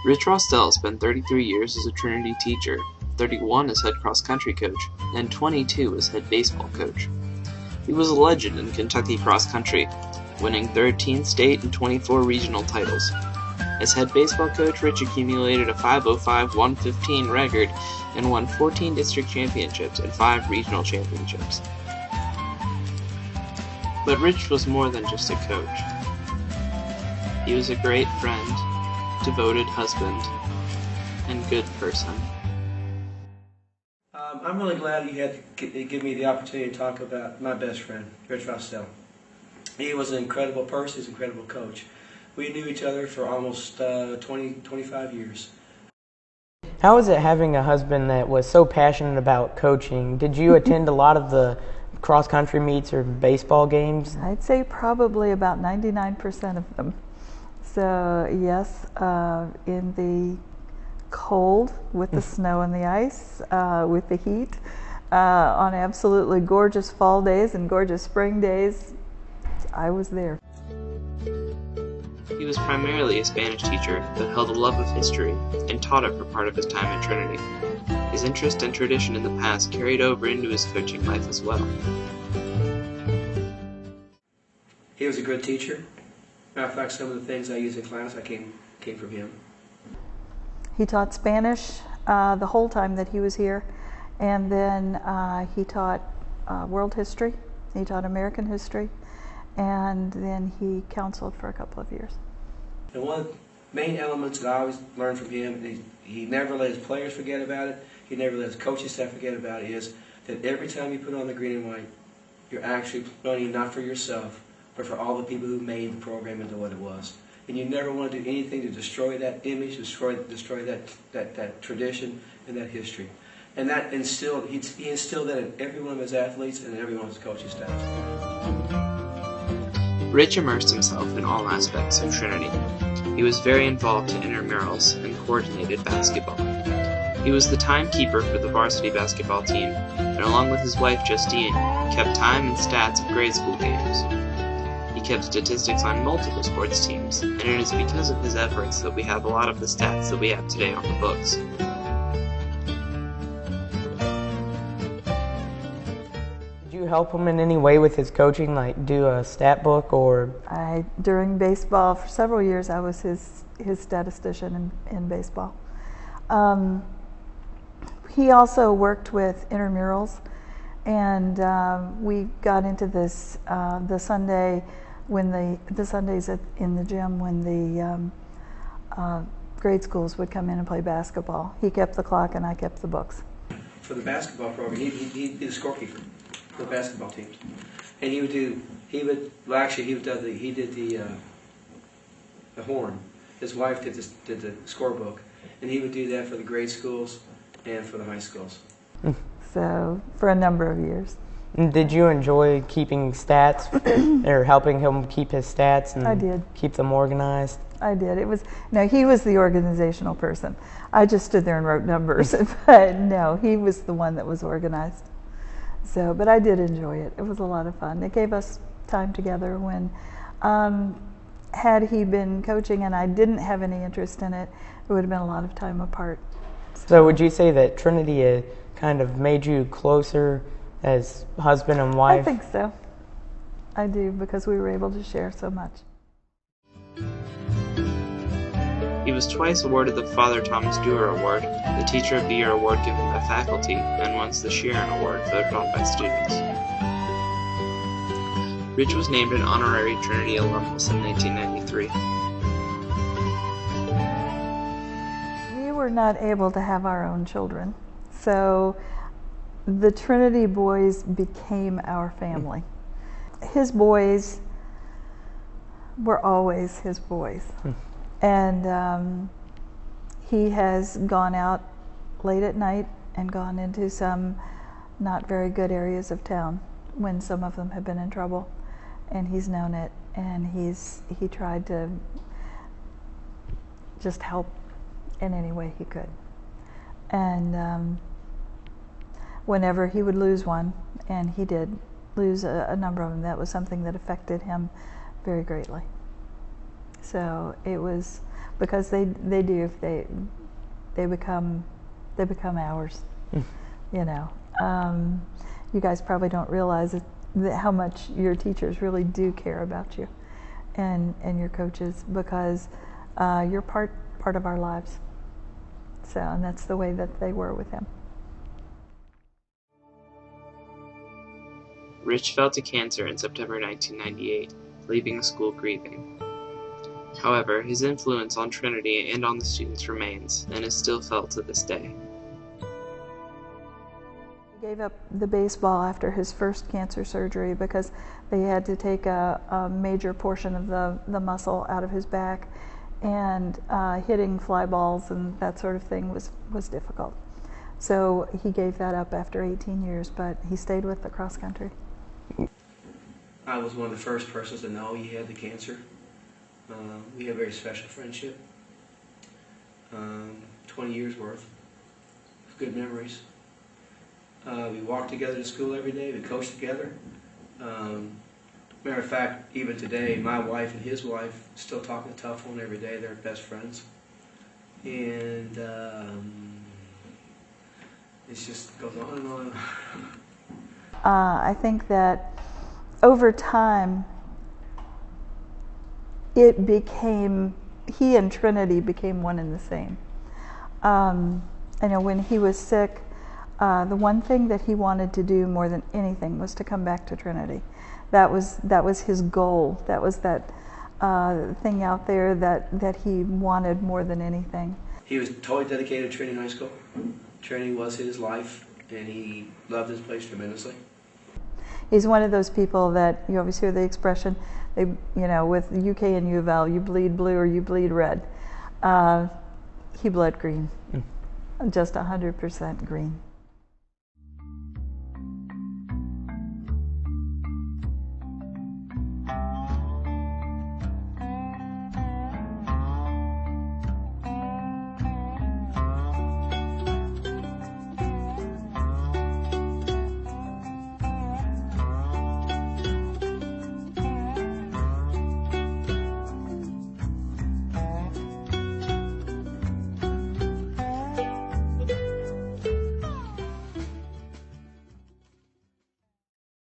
Rich Rostel spent 33 years as a Trinity teacher, 31 as head cross-country coach, and 22 as head baseball coach. He was a legend in Kentucky cross-country, winning 13 state and 24 regional titles. As head baseball coach, Rich accumulated a .505-115 record and won 14 district championships and 5 regional championships. But Rich was more than just a coach. He was a great friend, devoted husband, and good person. I'm really glad you had to give me the opportunity to talk about my best friend, Rich Rostel. He was an incredible person, he's an incredible coach. We knew each other for almost 25 years. How was it having a husband that was so passionate about coaching? Did you attend a lot of the cross-country meets or baseball games? I'd say probably about 99% of them. So yes, in the cold, with the snow and the ice, with the heat, on absolutely gorgeous fall days and gorgeous spring days, I was there. He was primarily a Spanish teacher, but held a love of history and taught it for part of his time at Trinity. His interest and tradition in the past carried over into his coaching life as well. He was a good teacher. Matter of fact, some of the things I use in class came from him. He taught Spanish the whole time that he was here, and then he taught world history, he taught American history, and then he counseled for a couple of years. And one of the main elements that I always learned from him, he never let his players forget about it, he never let his coaching staff forget about it, is that every time you put on the green and white, you're actually playing not for yourself, but for all the people who made the program into what it was. And you never want to do anything to destroy that image, destroy that tradition and that history. And that instilled, he instilled that in every one of his athletes and every one of his coaching staff. Rich immersed himself in all aspects of Trinity. He was very involved in intramurals and coordinated basketball. He was the timekeeper for the varsity basketball team, and along with his wife Justine, kept time and stats of grade school games. He kept statistics on multiple sports teams, and it is because of his efforts that we have a lot of the stats that we have today on the books. Did you help him in any way with his coaching, like do a stat book or? During baseball, for several years, I was his statistician in baseball. He also worked with intramurals, and we got into this the Sunday when the Sundays in the gym when the grade schools would come in and play basketball. He kept the clock and I kept the books. For the basketball program, he'd be the scorekeeper for the basketball teams, and he did the horn. His wife did the scorebook, and he would do that for the grade schools and for the high schools. So for a number of years. Did you enjoy keeping stats or helping him keep his stats and I did. Keep them organized? I did. He was the organizational person. I just stood there and wrote numbers, but no, he was the one that was organized. So, but I did enjoy it. It was a lot of fun. It gave us time together when, had he been coaching and I didn't have any interest in it, it would have been a lot of time apart. So would you say that Trinity kind of made you closer as husband and wife? I think so. I do, because we were able to share so much. He was twice awarded the Father Thomas Dewar Award, the Teacher of the Year Award given by faculty, and once the Sharon Award voted on by students. Rich was named an honorary Trinity alumnus in 1993. We were not able to have our own children, so the Trinity boys became our family. His boys were always his boys. And he has gone out late at night and gone into some not very good areas of town when some of them have been in trouble. And he's known it, and he tried to just help in any way he could. And whenever he would lose one, and he did lose a number of them, that was something that affected him very greatly. So it was, because they do. If they become ours. You know, you guys probably don't realize how much your teachers really do care about you, and your coaches, because you're part of our lives. So, and that's the way that they were with him. Rich fell to cancer in September 1998, leaving the school grieving. However, his influence on Trinity and on the students remains, and is still felt to this day. He gave up the baseball after his first cancer surgery because they had to take a major portion of the muscle out of his back, and hitting fly balls and that sort of thing was difficult. So he gave that up after 18 years, but he stayed with the cross country. I was one of the first persons to know he had the cancer. We had a very special friendship. 20 years worth of good memories. We walked together to school every day. We coached together. Matter of fact, even today, my wife and his wife still talk on the telephone every day. They're best friends. And it just goes on and on. I think that over time, it became, he and Trinity became one and the same. I know when he was sick, the one thing that he wanted to do more than anything was to come back to Trinity. That was his goal. That was that thing out there that he wanted more than anything. He was totally dedicated to Trinity High School. Trinity was his life, and he loved his place tremendously. He's one of those people that, you always hear the expression, with UK and U of L, you bleed blue or you bleed red. He bled green, just 100% green.